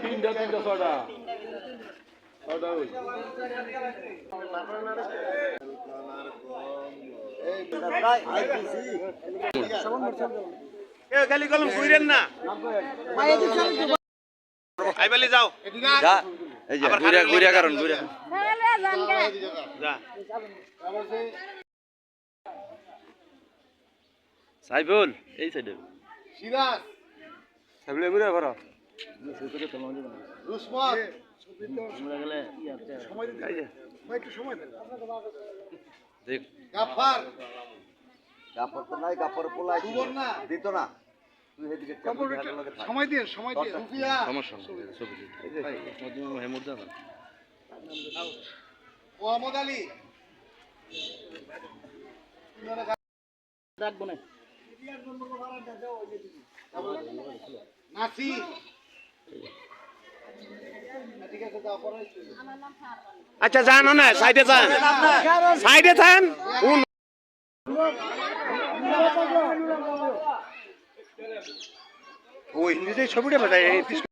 তিনটা ছটা গালি কলম কইরেন না আইবালি যাও যা এই যে ঘুরে ঘুরে কারণ ঘুরে যা সাইফুল এই সাইডে সিরাজ সাইফুল ঘুরে করো রুসমত দেখ গাফার গাফর তো নাই গাফর পোলাই সুবর্ণা দিত না তুই এদিকে সময় দিন সুফিয়া সমস্যা ছবি এই যে হেমুর দাও মোহাম্মদ আলী রাখবো না নাসি ঠিক আছে যাও পরে আচ্ছা যান না সাইডে যান সাইডে থাকেন ওই হিন্দিতে ছবিটা বাজায়